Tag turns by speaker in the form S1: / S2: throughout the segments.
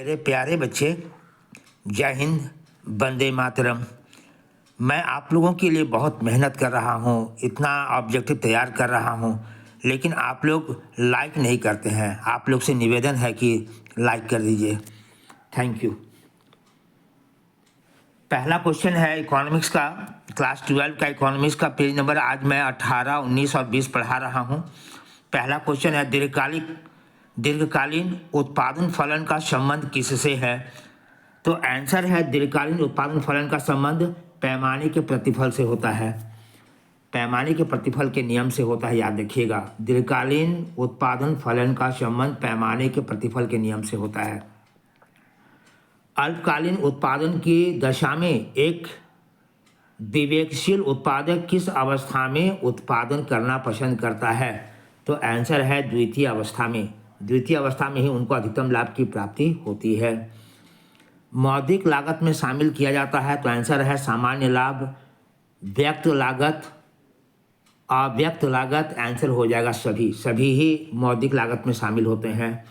S1: मेरे प्यारे बच्चे, जय हिंद, वंदे मातरम। मैं आप लोगों के लिए बहुत मेहनत कर रहा हूँ, इतना ऑब्जेक्टिव तैयार कर रहा हूँ, लेकिन आप लोग लाइक नहीं करते हैं। आप लोग से निवेदन है कि लाइक कर दीजिए। Thank you. पहला क्वेश्चन है इकोनॉमिक्स का, क्लास 12 का इकोनॉमिक्स का पेज नंबर आज मैं 18, 19 और 20 पढ़ा रहा हूँ। पहला क्वेश्चन है दीर्घकालीन उत्पादन फलन का संबंध किससे है? तो आंसर है दीर्घकालीन उत्पादन फलन का संबंध पैमाने के प्रतिफल से होता है। पैमाने के प्रतिफल के नियम से होता है, याद रखिएगा। दीर्घकालीन उत्पादन फलन का संबंध पैमाने के प्रतिफल के नियम से होता है। अल्पकालीन उत्पादन की दशा में एक विवेकशील उत्पादक किस अवस्था में उत्पादन करना पसंद करता है? तो आंसर है द्वितीय अवस्था में। द्वितीय अवस्था में ही उनको अधिकतम लाभ की प्राप्ति होती है। मौद्रिक लागत में शामिल किया जाता है, तो आंसर है सामान्य लाभ, व्यक्त लागत, अव्यक्त लागत। आंसर हो जाएगा सभी ही मौद्रिक लागत में शामिल होते हैं।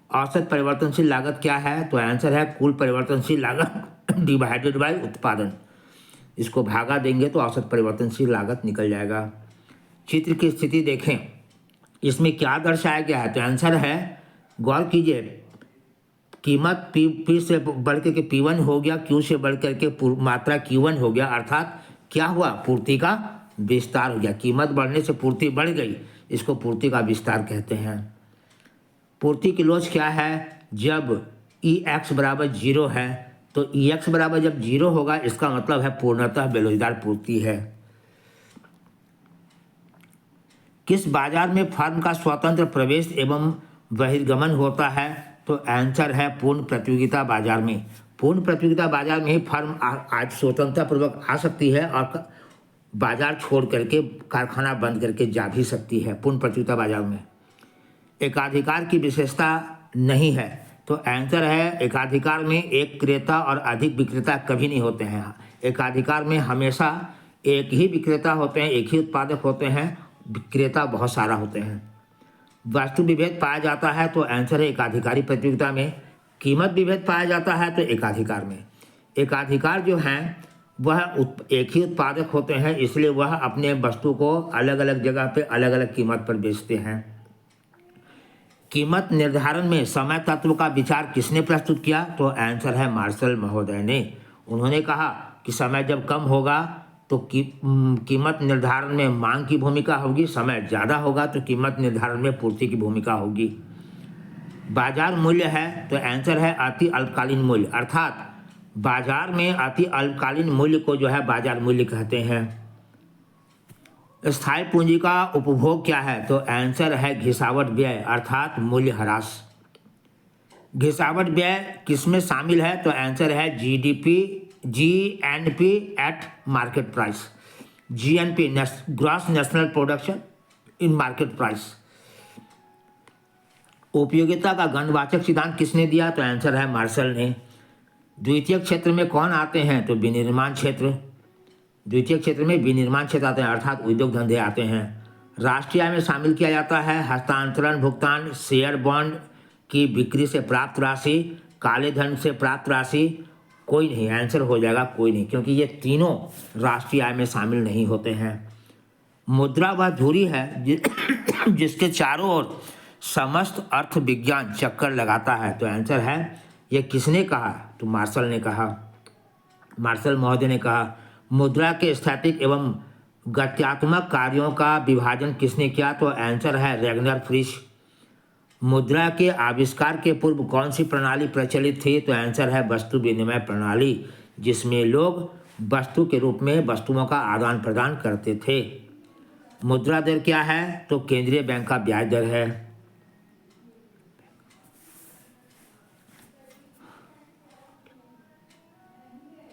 S1: औसत परिवर्तनशील लागत क्या है? तो आंसर है कुल परिवर्तनशील लागत डिवाइडेड बाय उत्पादन। इसको भागा देंगे तो औसत परिवर्तनशील लागत निकल जाएगा। चित्र की स्थिति देखें, इसमें क्या दर्शाया गया है? तो आंसर है, गौर कीजिए, कीमत P से बढ़ करके P1 हो गया, Q से बढ़ करके मात्रा Q1 हो गया, अर्थात क्या हुआ? पूर्ति का विस्तार हो गया। कीमत बढ़ने से पूर्ति बढ़ गई, इसको पूर्ति का विस्तार कहते हैं। पूर्ति की लोच क्या है? जब EX बराबर 0 है, तो EX बराबर जब 0 होगा, इसका मतलब है पूर्णतः बेरोजगार पूर्ति है। किस बाजार में फर्म का स्वतंत्र प्रवेश एवं बहिर्गमन होता है? तो आंसर है पूर्ण प्रतियोगिता बाजार में। पूर्ण प्रतियोगिता बाजार में ही फर्म आज स्वतंत्रतापूर्वक आ सकती है और बाजार छोड़ करके, कारखाना बंद करके जा भी सकती है, पूर्ण प्रतियोगिता बाजार में। एकाधिकार की विशेषता नहीं है, तो आंसर है एकाधिकार में एक क्रेता और अधिक विक्रेता कभी नहीं होते हैं। एकाधिकार में हमेशा एक ही विक्रेता होते हैं, एक ही उत्पादक होते हैं, विक्रेता बहुत सारा होते हैं। वस्तु विभेद पाया जाता है, तो आंसर है एकाधिकारी प्रतियोगिता में। कीमत विभेद पाया जाता है तो एकाधिकार में। एकाधिकार जो हैं वह एक ही उत्पादक होते हैं, इसलिए वह अपने वस्तु को अलग अलग जगह पे अलग अलग कीमत पर बेचते हैं। कीमत निर्धारण में समय तत्व का विचार किसने प्रस्तुत किया? तो आंसर है मार्शल महोदय ने। उन्होंने कहा कि समय जब कम होगा तो कीमत निर्धारण में मांग की भूमिका होगी, समय ज़्यादा होगा तो कीमत निर्धारण में पूर्ति की भूमिका होगी। बाजार मूल्य है, तो आंसर है अति अल्पकालीन मूल्य, अर्थात बाजार में अति अल्पकालीन मूल्य को जो है बाजार मूल्य कहते हैं। स्थायी पूंजी का उपभोग क्या है? तो आंसर है घिसावट व्यय, अर्थात मूल्य ह्रास। घिसावट व्यय किसमें शामिल है? तो आंसर है GNP eight market price. GNP gross national production in market price. उपयोगिता का गणवाचक सिद्धांत किसने दिया? तो आंसर है मार्शल ने। द्वितीय क्षेत्र में कौन आते हैं? तो विनिर्माण क्षेत्र। द्वितीय क्षेत्र में विनिर्माण क्षेत्र आते हैं, अर्थात उद्योग धंधे आते हैं। राष्ट्रीय आय में शामिल किया जाता है हस्तांतरण भुगतान, शेयर बॉन्ड की बिक्री से प्राप्त राशि, काले धन से प्राप्त राशि। कोई नहीं, आंसर हो जाएगा कोई नहीं, क्योंकि ये तीनों राष्ट्रीय आय में शामिल नहीं होते हैं। मुद्रा वह धुरी है जिसके चारों ओर समस्त अर्थ विज्ञान चक्कर लगाता है, तो आंसर है, ये किसने कहा? तो मार्शल ने कहा, मार्शल महोदय ने कहा। मुद्रा के स्थैतिक एवं गत्यात्मक कार्यों का विभाजन किसने किया? तो आंसर है रेगनर फ्रिश। मुद्रा के आविष्कार के पूर्व कौन सी प्रणाली प्रचलित थी? तो आंसर है वस्तु विनिमय प्रणाली, जिसमें लोग वस्तु के रूप में वस्तुओं का आदान प्रदान करते थे। मुद्रा दर क्या है? तो केंद्रीय बैंक का ब्याज दर है।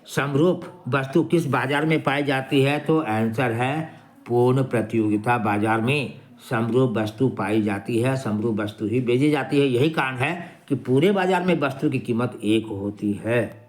S1: समरूप वस्तु किस बाजार में पाई जाती है? तो आंसर है पूर्ण प्रतियोगिता बाजार में समरूप वस्तु पाई जाती है, समरूप वस्तु ही बेची जाती है। यही कारण है कि पूरे बाजार में वस्तु की कीमत एक होती है।